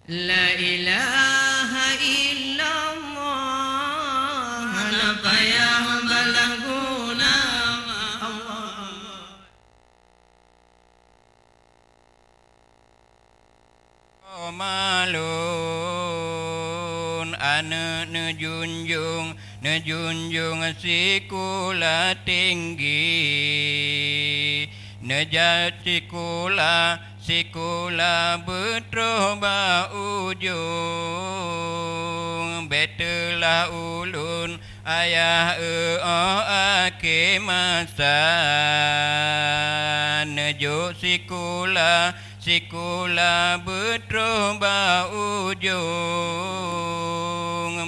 La ilaha illallah Napa yang balaguna Allah Malun ane nejunjung sikula tinggi nejat sikula betroba ujung betelah ulun ayah ake masa nejo sikula betroba ujung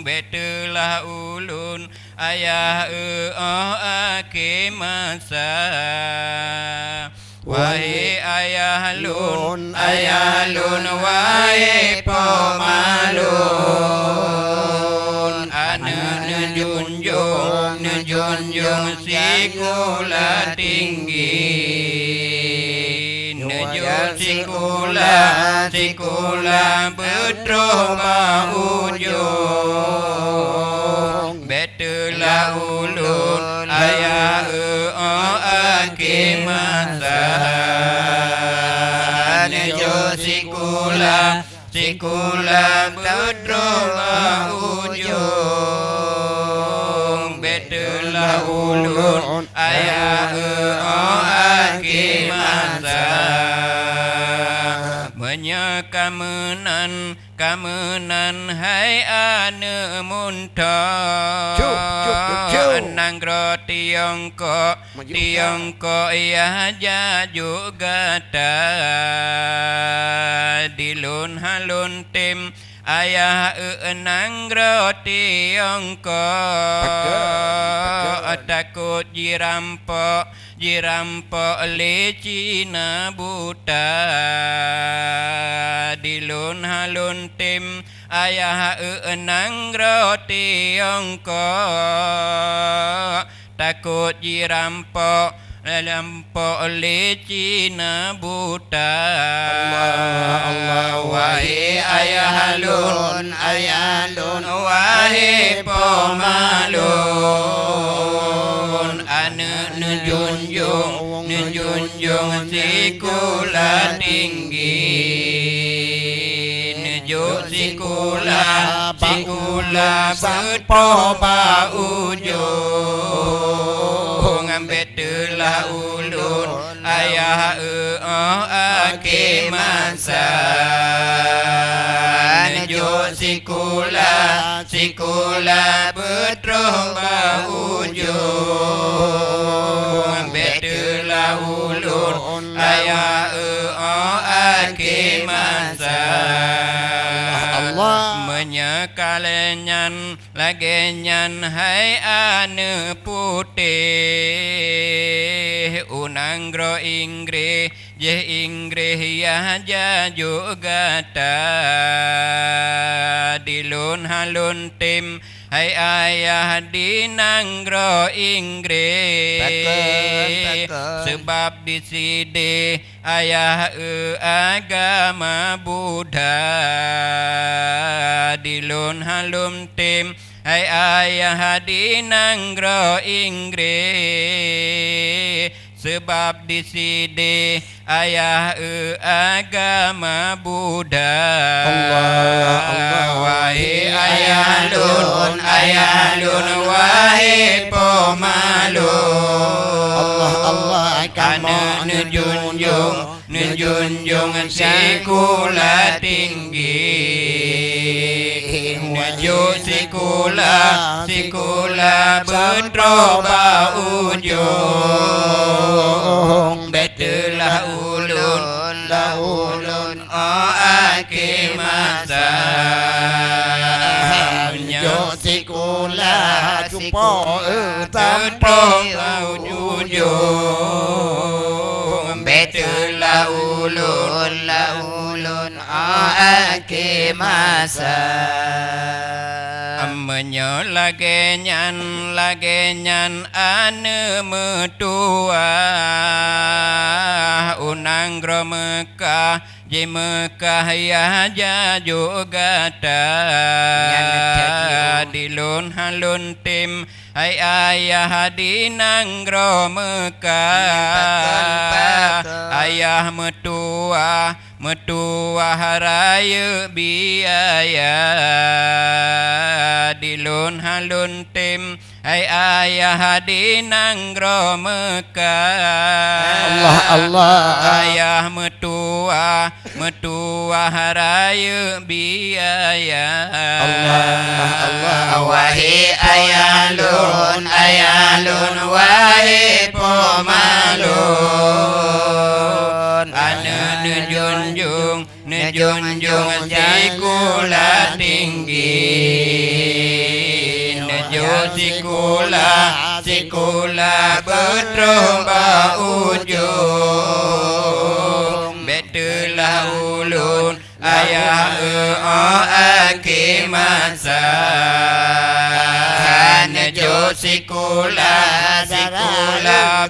betelah ulun ayah ake masa wahai ayah lun wahai pemalun ane nejunjung sikula tinggi sikula betroba ujung betelah ulun ayah ake masa nejo sikula betroba ujung betelah ulun ayah ake masa kamenan hai ane munta nanggro tiongko ya jaju gata dilun halun tim ayah nanggro tiongko takut jirampok le Cina buta dilun halun tim ayah nanggro tiongko takut jirampok le Cina buta Allah wahai ayah lun wahai pemalun ane nejunjung sikula tinggi nejo sikula betroba ujung betelah ulun ayah ake masa nejo sikula betroba ujung betelah ulun ayah ake masa menyekalenyan lagenyan hai ane putih unanggro inggris ya jaju gata dilun halun tim hai ayah dinanggro inggris sebab di sini ayah agama Buddha dilun halum tim hai ayah dinanggro inggris sebab di sini ayah agama Buddha wahai ayah lun wahai pemalun ane nejunjung sikula tinggi nejo sikula betroba ujung betelah ulun ake masa nejo sikula betroba ujung betelah ulun ake masa menyo lagenyan ane metua unanggro Mekah di Mekah ya juga di lun halun tim hai ayah di nanggro Mekah ayah metua raya biaya di lun halun tim hai ayah di nanggro Mekah Allah ayah metua raya biaya Allah wahai ayah lun wahai pomalun anu nejunjung sikula tinggi sikula berterumba ujung betulah ulun ayah aki masa nejo sikula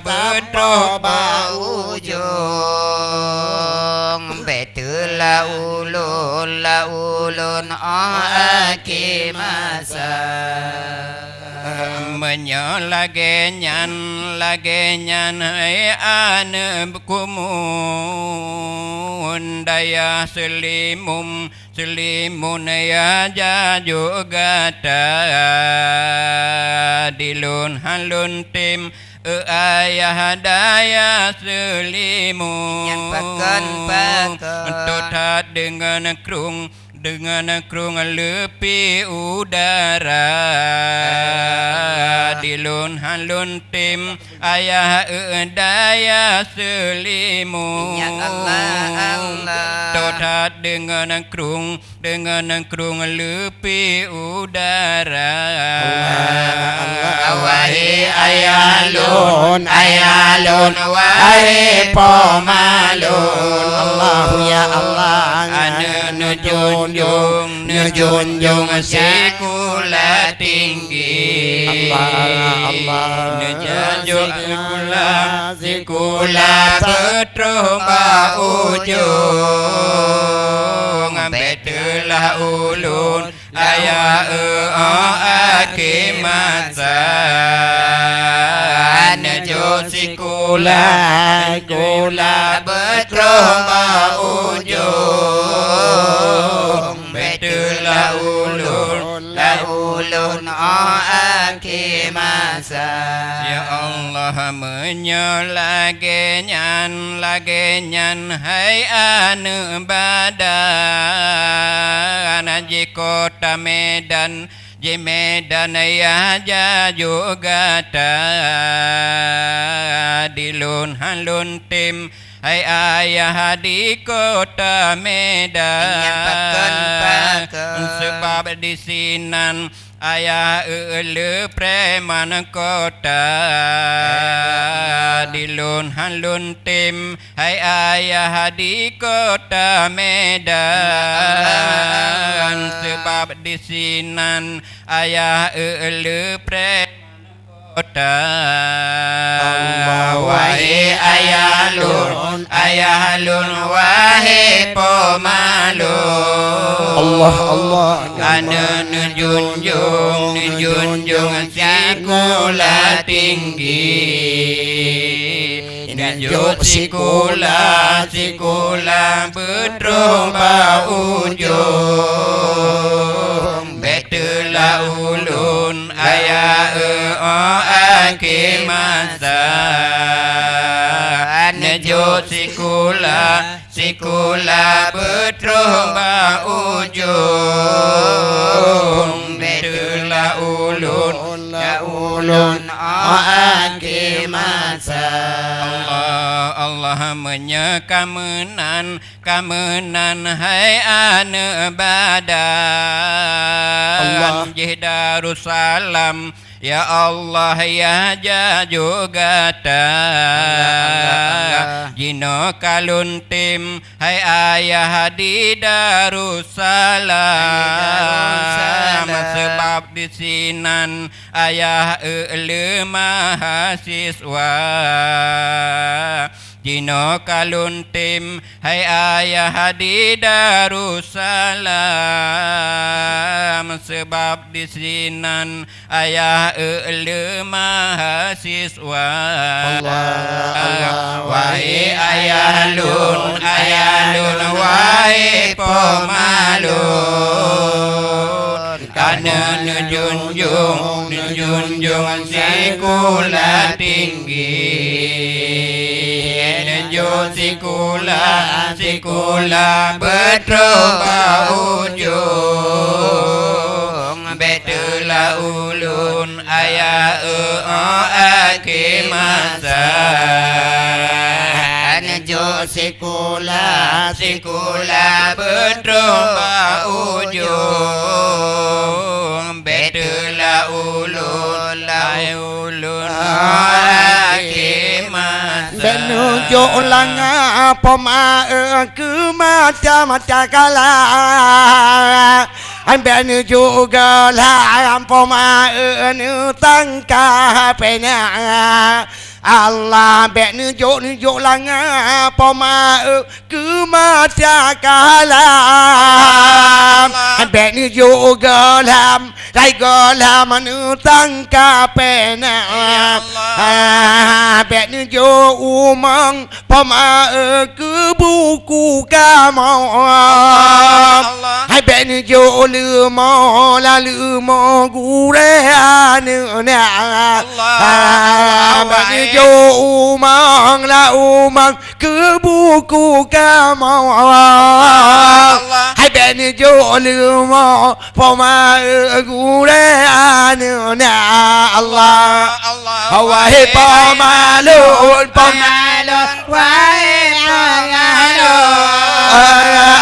berterumba ujung betulah ulun aki masa menyolagenyan ane kumun daya selimun ya juga dilun halun tim ayah daya selimun totat dengan krung lepi udara dilun halun tim ayah daya selimun totat dengan krung lepi udara wahai ayah lun wahai pomalun Allah ya Allah anu junjung sikula tinggi Allah nejunjung sikula berterumba ujung betulah ulun ayah aki masa nejunjung sikula berterumba ujung betulah ulun aki masa ya Allah menyolagenyan hai anu badan ji kota Medan ya juga dilun halun tim hai ayah di kota Medan sebab di sinan ayah preman kota dilun halun tim hai ayah di kota Medan sebab di sinan ayah preman kota wahai ayah lun wahai pomalun Allah anu junjung sikula tinggi nejunjung sikula berterumba ujung betulah ulun ayah aki masa nejunjung sikula berterumba ujung betulah ulun aki masa Allah menyekamenan hai ane badan jih Darussalam ya Allah ya juga jino kalun tim hai ayah di Darussalam sebab di sinan ayah mahasiswa Jino kaluntim hai ayah hadi Darussalam sebab di sinan ayah mahasiswa wahai ayah lun wahai pemalun karena junjung sekolah tinggi sekolah berterba ujung betulah ulun ayah akhir masa sekolah berterba ujung betulah ulun akhir masa Benunjuk langa poma ke macam-macam kala Ambil juga lah poma tangka pena Allah bek nunjuk langa poma ke macam kala Ambil nunjuk galam lai galam tangka pena Bek nunjuk umang poma ke buku kamu Hai bek nunjuk lemah lalu mau gure anu na Bek nunjuk umang la umang ke buku kamu Hai bek nunjuk lemah poma gure anu na Allah wahai pemalun wahai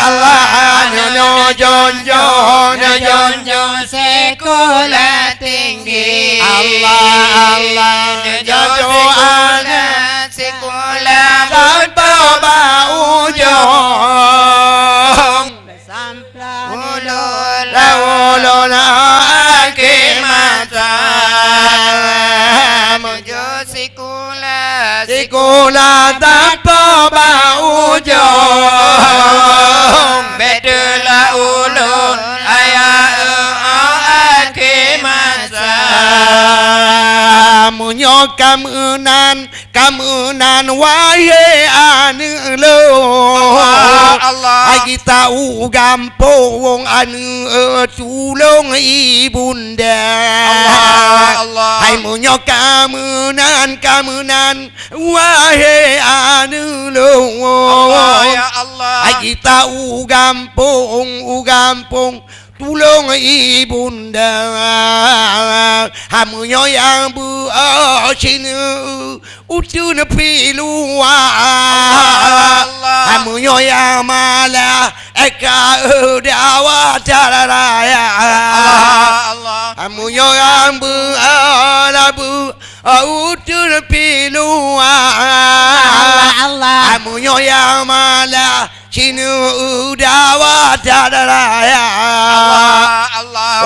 Allah junjung sekolah tinggi Allah junjung sekolah tanpa ujung sampai ulun akhir masa sekolah tanpa ujung betulah ulun ayah akhir masa munyo kamunan wahai anu lo ai tahu gampung anu tulung ibunda ai munyo kamunan wahai anu lo ai tahu gampung tulung ibunda hamunyo yang sini utun piluan hamunyo yang malah eka dawa cararaya hamunyo yang utun piluan hamunyo yang malah sini dawa cararaya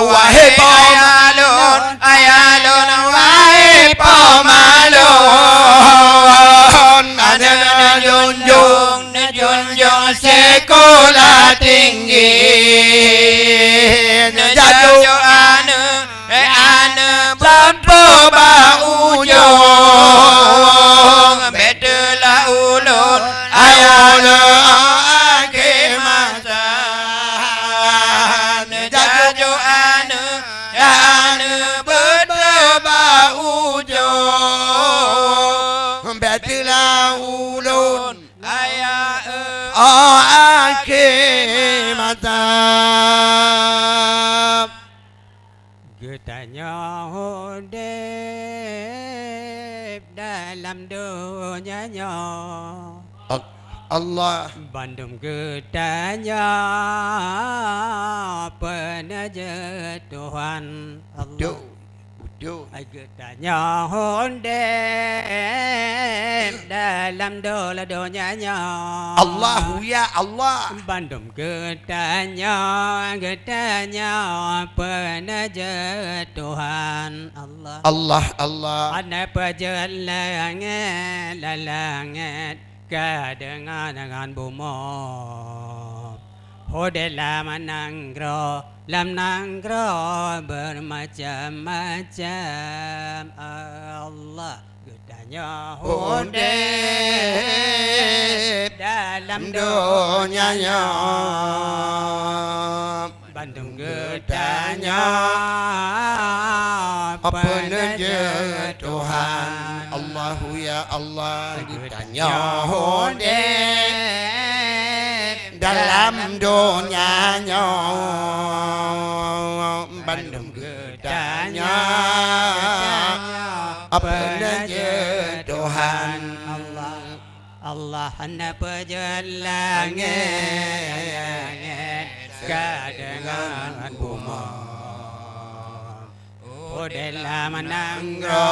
wahai pemalun wahai pemalun ada junjung sekolah tinggi jatuh anu tanpa ujung betulah ulun akhir masa jatuh anu berterba ujung betulah ulun akhir masa getanya hodep dalam dunianya Allah Bandung getanya penaja Tuhan Allah getanya hodep dalam dunianya Allahu ya Allah Bandung getanya penaja Tuhan Allah Ana pajalangan lalangit dengan bumi Hodelah menanggro lam nanggro bermacam-macam Allah gedanya hodep dalam Donyanya Bandung gedanya apa naja Tuhan Allahu ya Allah gedanya hodep dalam donyanya Bandung gedanya apa naja Tuhan Allah hanya perjalanan dengan bumi dalam nanggro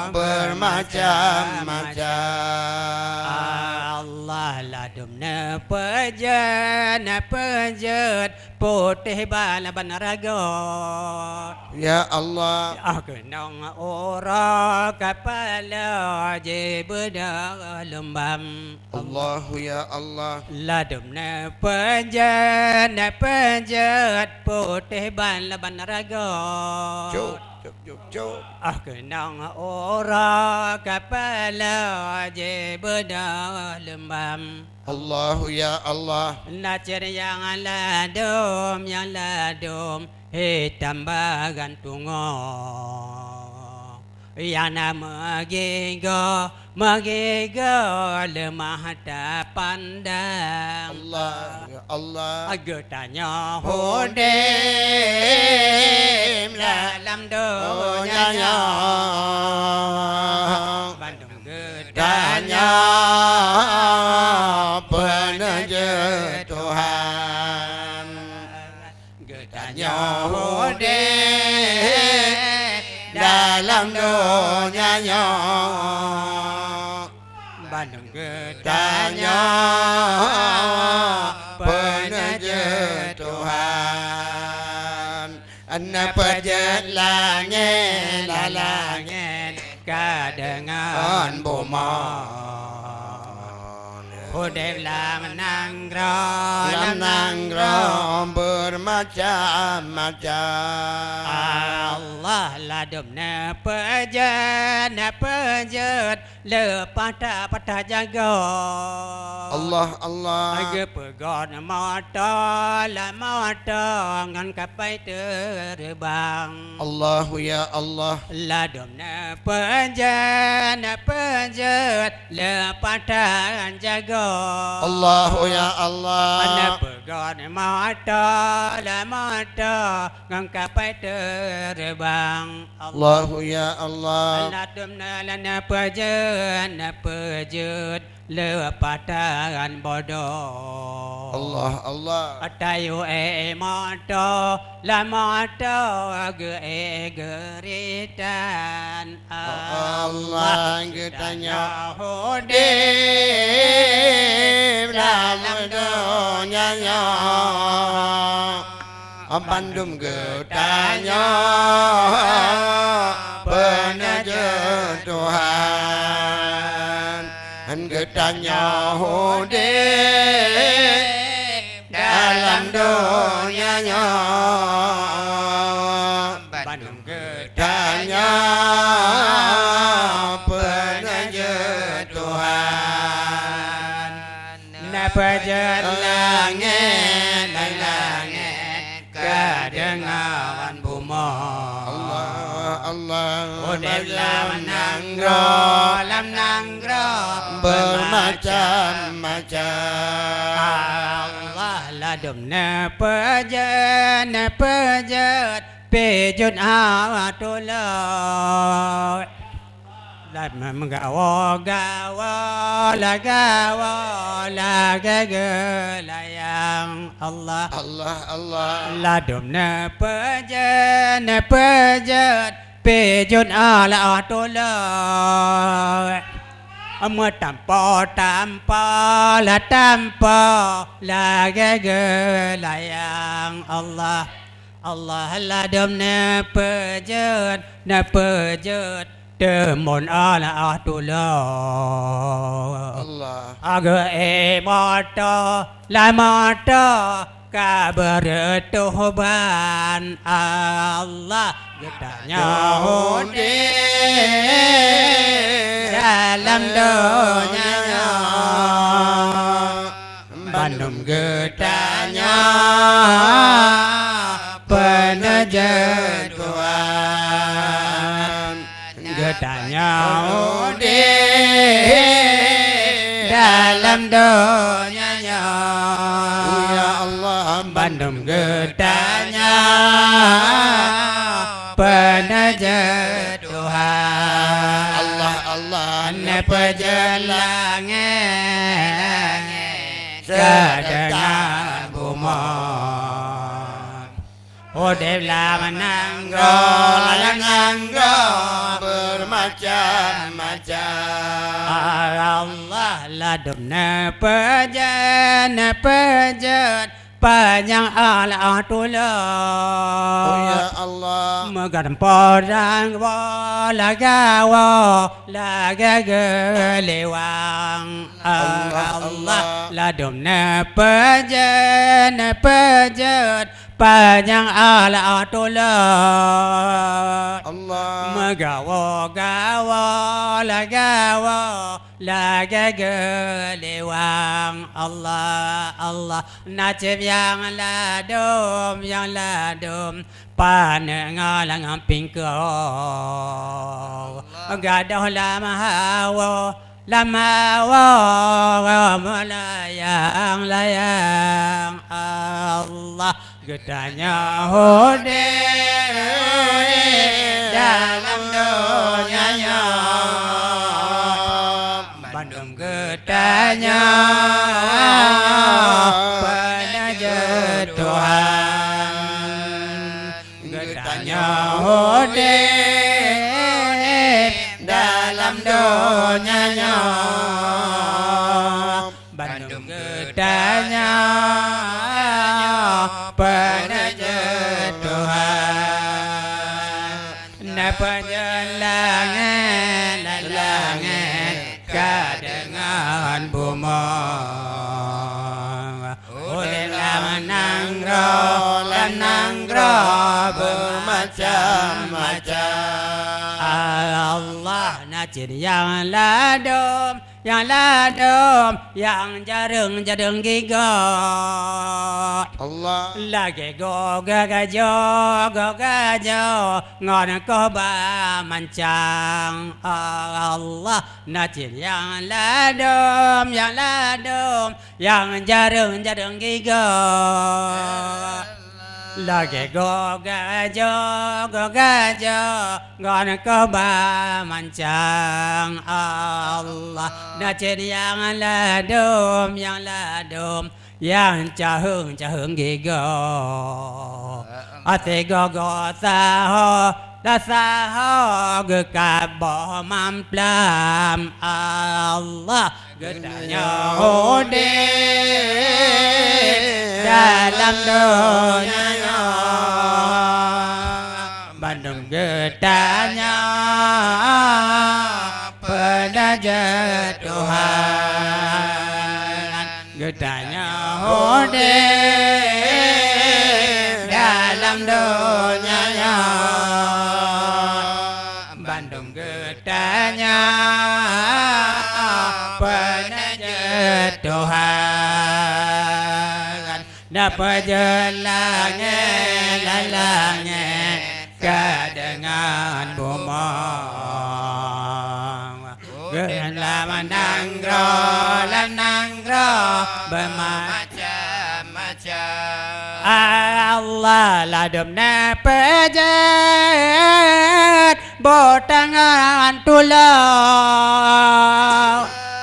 bermacam-macam Allah ladumna pejat putih bala banaraga Ya Allah kenang ora kepala je bedah lembam Allahu ya Allah ladumna pejat putih bala banaraga Cuk kenang ora kepala je bedah lembam Allahu ya Allah Nacer yang ladum hitam bagan tungo Yang magigo lemah tak pandang Allah ya Allah Getanya hodem dalam donyanya Bandung getanya penaja Tuhan getanya hodem dalam donyanya Bandung getanya penaja Tuhan Anak pejat langit kadengan bumi Hodep lam nanggro bermacam-macam Allah ladumna pejat lepas tak jaga Allah Aga pegon mata ngan kapai terbang Allahu ya Allah ladumna pejat lepas tak jaga Allahu ya Allah Ana pegon mata ngan kapai terbang Allahu ya Allah ladumna lana pejat lepatan bodoh Allah Atayu mata geritan Allah getanya hodem dalam donyanya Bandung getanya penaja Tuhan getanya hodem dalam donyanya Bandung getanya penaja Tuhan Napajat langit kadengan bumi Allah Hodep lam nanggro bermacam-macam Allah ladumna pejat pejut atullah Lama menggawa gelayang Allah ladumna pejat pejut atullah Amo tanpa gelayang Allah ladumna pejat Temun ala atulah Allah Aga mata la mata kabar Tuhan Allah getahnya hudi dalam dunia Bandung getahnya penaja Tuhan getahnya hudi dalam dunia Ya Allah Bandung getahnya penaja Tuhan Allah Allah pejelangan sedengar bumi Udip lamanangro lanangro bermacam-macam Allah ladumna pejan panjang ala tulah Oh ya Allah Megadam porang wala gawa laga gelewang Allah ladumna pejan panjang ala tulah Allah Magawa laga gelewang Allah Najib yang ladum Panengalang pingkau Gadah lama melayang Allah getahnya hode dalam dunia Bandung getahnya penaja Tuhan getahnya hode dalam dunia Bandung getahnya penaja Tuhan penjelangan kadengan bumi Oleh lanangro bermacam-macam Allah najir yang ladum yang jarang gigot Allah lagi gajo ngon ko ba mancang Allah najir yang ladum yang jarang gigot lagi gajo ngon ko ba mancang Allah najir yang ladum yang cahung gigot ate gogo saho gekabo mamplam Allah getahnya hode dalam dunia Bandung getahnya penaja Tuhan getahnya hode dalam dunia Bandung getahnya penaja Tuhan dapat jelangan kadengan bumi lanangro bermacam-macam Allah ladumna pejat botangan tulau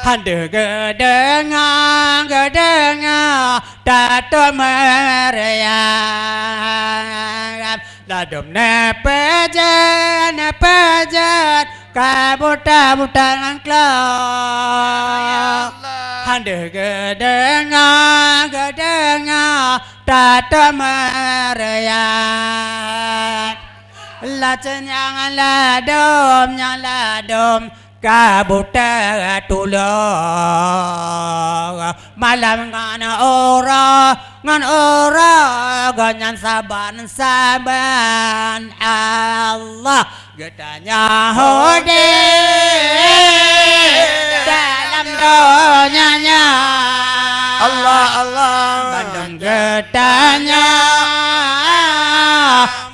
Hande gedengang tato meriam ladumna pejat kabuta-butangan klau Hande gedengang tato meriam La yang la dom yang la dom kabuta tulung malam ngan ora ganyan saban Allah gedanya hode dalam donyanya Allah Allah Bandung gedanya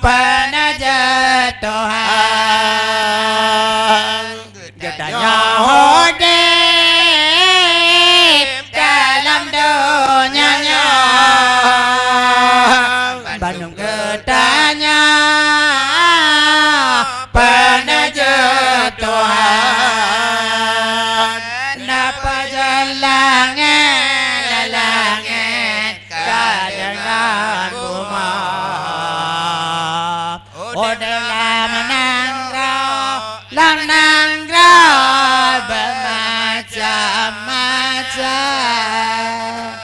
penajat Tuhan gedanya hode dalam donyanya Bandung gedanya penajat Tuhan napa langit kadengan kumah dalam nangra bermacam-macam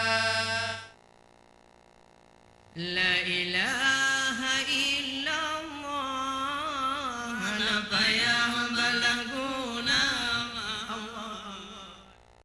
La ilaha illallah Napa yang balagu